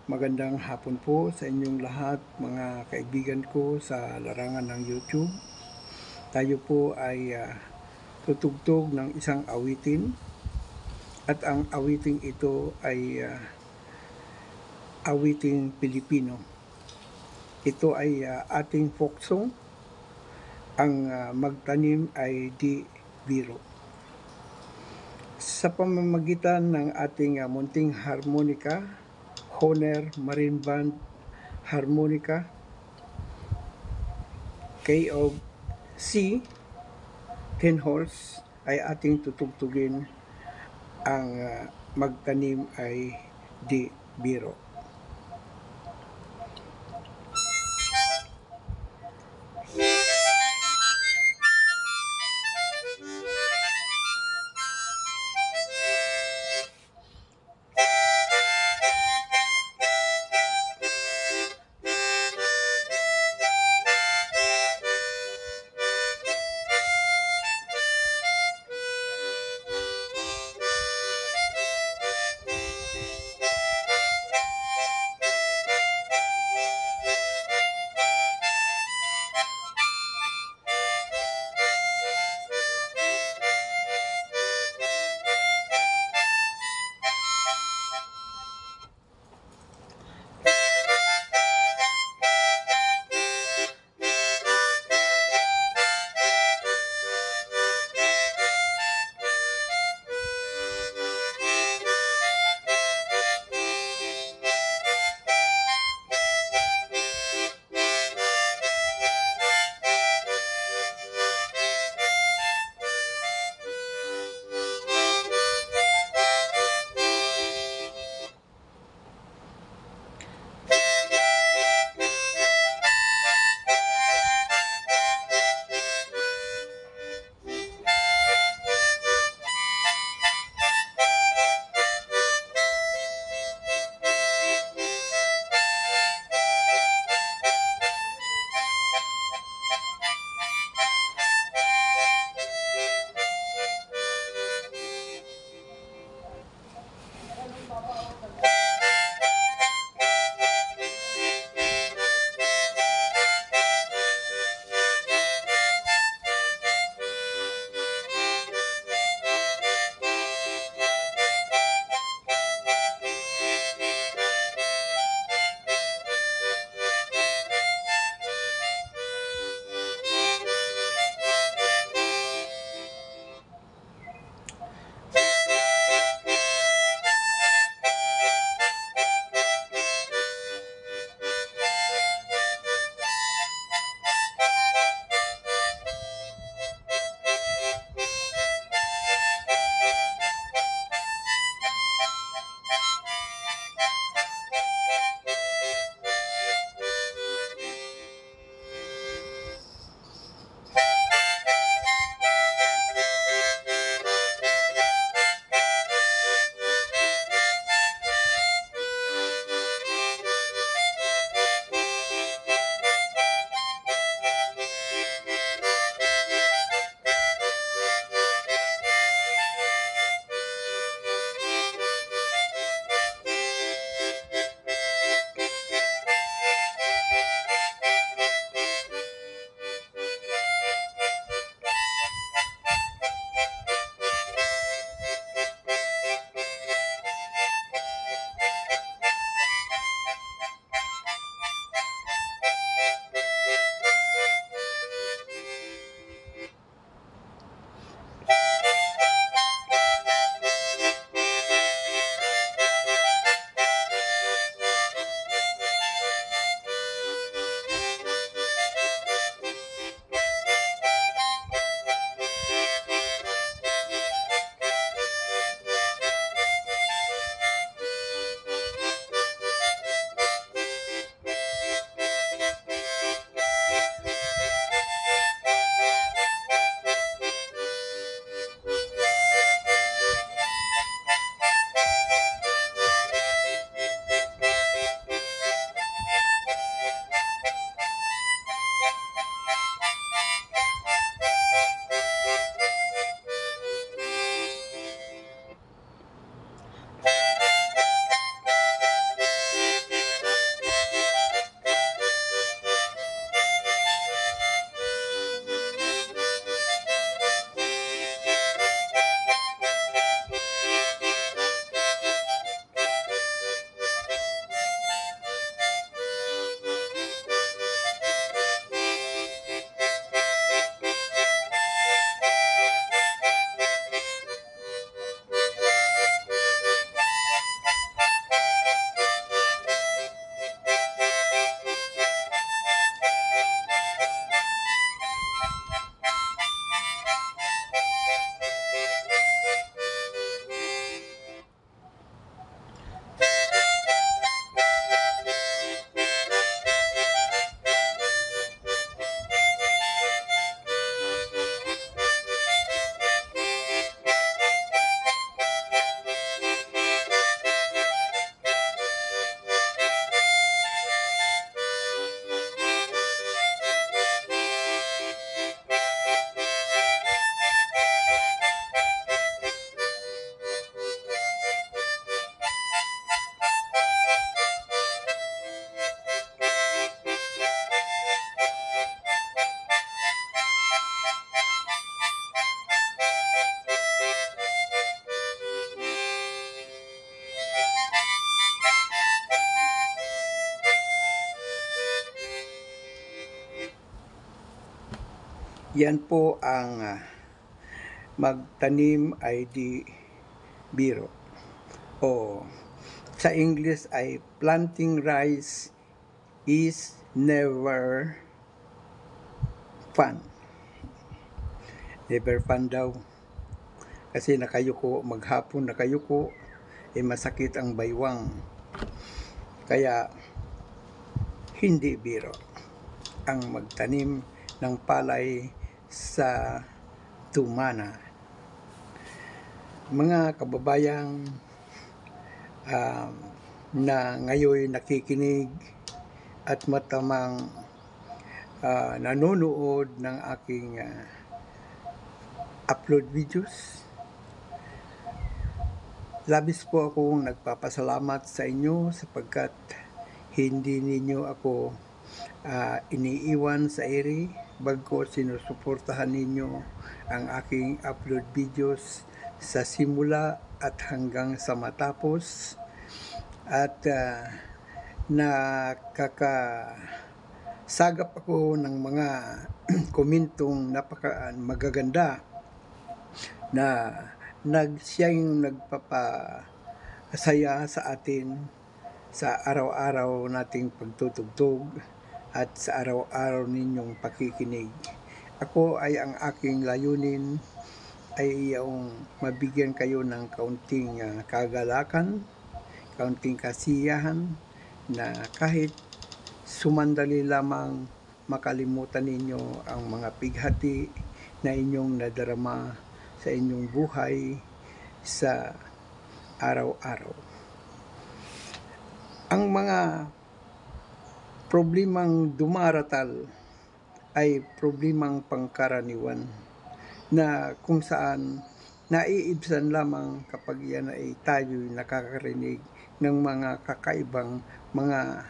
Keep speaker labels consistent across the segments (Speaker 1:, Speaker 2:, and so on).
Speaker 1: Magandang hapon po sa inyong lahat, mga kaibigan ko sa larangan ng YouTube. Tayo po ay tutugtog ng isang awitin at ang awiting ito ay awiting Pilipino. Ito ay ating folk song. Ang magtanim ay di biro. Sa pamamagitan ng ating munting harmonika, Honer Marine Band Harmonica, K of C, 10 holes, ay ating tutugtugin ang magtanim ay di biro. Yan po ang magtanim ay di biro. O sa English ay planting rice is never fun. Never fun daw. Kasi nakayuko, maghapon nakayuko, masakit ang baywang. Kaya hindi biro ang magtanim ng palay sa tumana. Mga kababayang na ngayon nakikinig at matamang nanonood ng aking upload videos, labis po akong nagpapasalamat sa inyo sapagkat hindi ninyo ako iniiwan sa ere, bagko sinusuportahan ninyo ang aking upload videos sa simula at hanggang sa matapos, at nakakasagap ako ng mga komentong magaganda na siyang nagpapasaya sa atin sa araw-araw nating pagtutugtog at sa araw-araw ninyong pakikinig. Ako ay ang aking layunin ay yung mabigyan kayo ng kaunting kagalakan, kaunting kasiyahan, na kahit sumandali lamang makalimutan ninyo ang mga pighati na inyong nadarama sa inyong buhay sa araw-araw. Ang mga problemang dumaratal ay problemang pangkaraniwan na kung saan naiibsan lamang kapag yan ay tayo'y nakakarinig ng mga kakaibang mga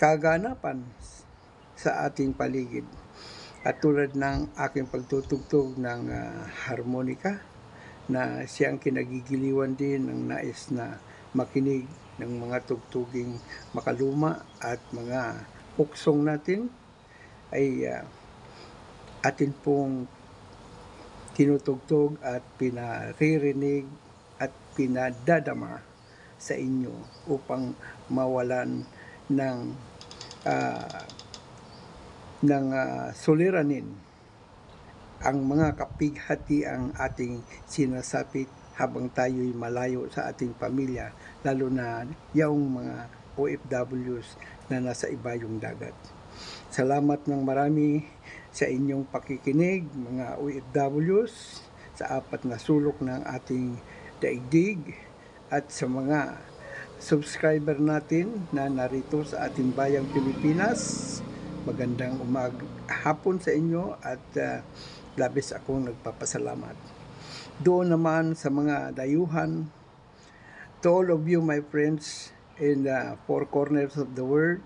Speaker 1: kaganapan sa ating paligid. At tulad ng aking pagtutugtog ng harmonika, na siyang kinagigiliwan din ng nais na makinig ng mga tugtuging makaluma at mga puksong natin, ay atin pong tinutugtog at pinaririnig at pinadadama sa inyo upang mawalan ng suliranin ang mga kapighati ang ating sinasapit habang tayo'y malayo sa ating pamilya, lalo na yung mga OFWs na nasa ibayong dagat. Salamat ng marami sa inyong pakikinig, mga OFWs, sa apat na sulok ng ating daigdig, at sa mga subscriber natin na narito sa ating bayang Pilipinas. Magandang hapon sa inyo at labis akong nagpapasalamat. Doon naman sa mga dayuhan, to all of you my friends in the four corners of the world,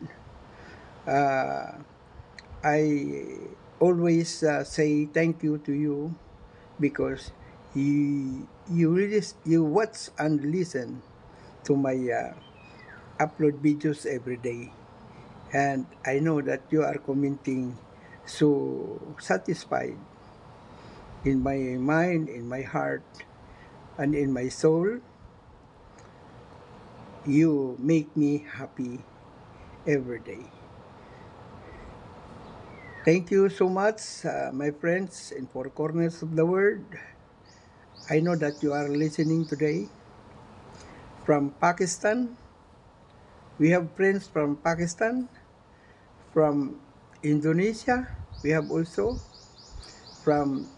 Speaker 1: I always say thank you to you because you watch and listen to my upload videos every day, and I know that you are commenting so satisfied in my mind, in my heart, and in my soul. You make me happy every day. Thank you so much, my friends in four corners of the world. I know that you are listening today from Pakistan. We have friends from Pakistan, from Indonesia. We have also from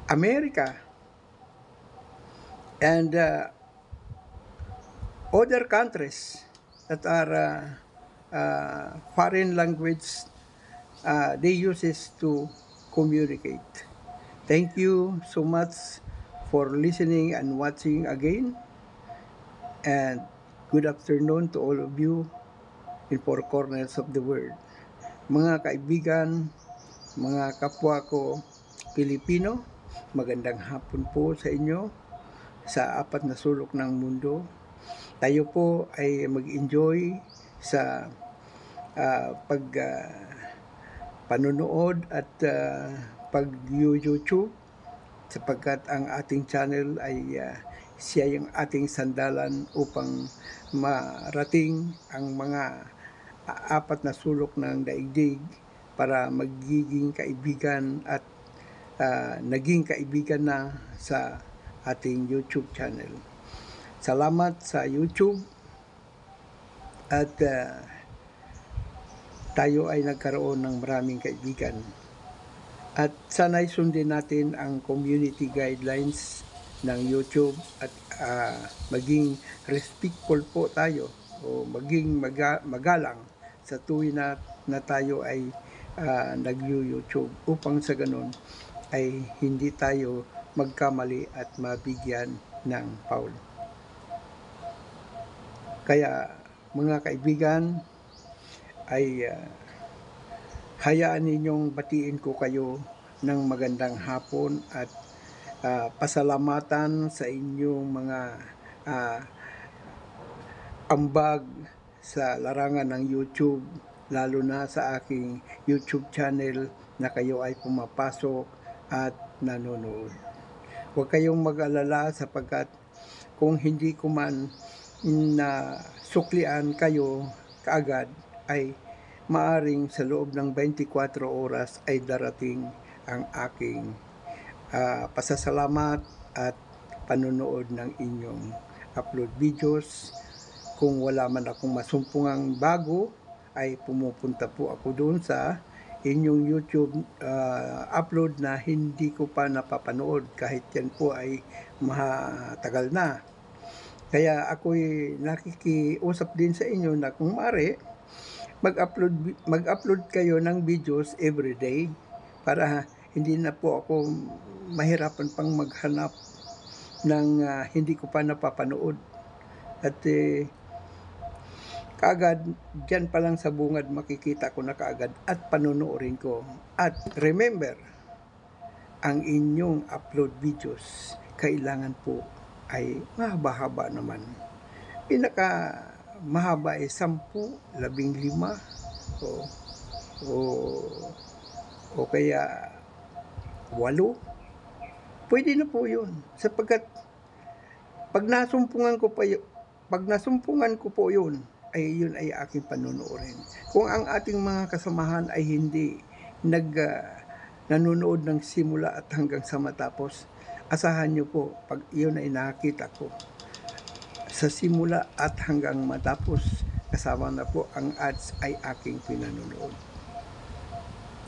Speaker 1: America, and other countries that are foreign language they use to communicate. Thank you so much for listening and watching again, and good afternoon to all of you in four corners of the world. Mga kaibigan, mga kapwa ko Pilipino, magandang hapon po sa inyo sa apat na sulok ng mundo. Tayo po ay mag-enjoy sa pag panonood at pag-YouTube, sapagkat ang ating channel ay siya yung ating sandalan upang marating ang mga apat na sulok ng daigdig para magiging kaibigan at naging kaibigan na sa ating YouTube channel. Salamat sa YouTube at tayo ay nagkaroon ng maraming kaibigan. At sana'y sundin natin ang community guidelines ng YouTube at maging respectful po tayo o maging magalang sa tuwing na tayo ay nag-YouTube upang sa ganun ay hindi tayo magkamali at mabigyan ng foul. Kaya mga kaibigan ay hayaan ninyong batiin ko kayo ng magandang hapon at pasalamatan sa inyong mga ambag sa larangan ng YouTube, lalo na sa aking YouTube channel na kayo ay pumapasok at nanonood. Huwag kayong mag-alala sapagkat kung hindi ko man na suklian kayo kaagad ay maaring sa loob ng 24 oras ay darating ang aking pasasalamat at panonood ng inyong upload videos. Kung wala man akong masumpungang bago, ay pumupunta po ako doon sa inyong YouTube upload na hindi ko pa napapanood kahit yan po ay matagal na. Kaya ako'y nakikiusap din sa inyo na kung maaari, mag-upload kayo ng videos every day para hindi na po ako mahirapan pang maghanap ng hindi ko pa napapanood. At kaagad, dyan pa lang sa bungad makikita ko na kaagad at panonoorin ko. At remember, ang inyong upload videos kailangan po ay mahaba-haba naman. Pinaka mahaba ay 10, 15 o kaya 8. Pwede na po yun sapagkat pag nasumpungan ko po yun ay yun ay aking panonoorin. Kung ang ating mga kasamahan ay hindi nanonood ng simula at hanggang sa matapos, asahan nyo po pag yun ay nakita ko sa simula at hanggang matapos, kasama na po ang ads ay aking pinanonood.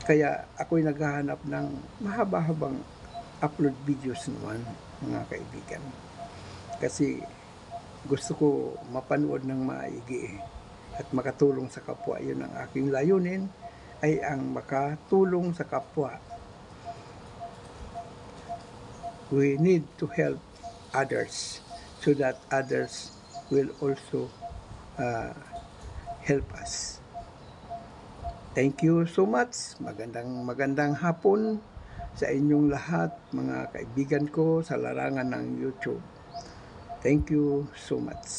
Speaker 1: Kaya ako'y naghahanap ng mahaba-habang upload videos naman, mga kaibigan. Kasi gusto ko mapanood ng maigi at makatulong sa kapwa. Yun ang aking layunin, ay ang makatulong sa kapwa. We need to help others so that others will also help us. Thank you so much. Magandang hapon sa inyong lahat, mga kaibigan ko sa larangan ng YouTube. Thank you so much.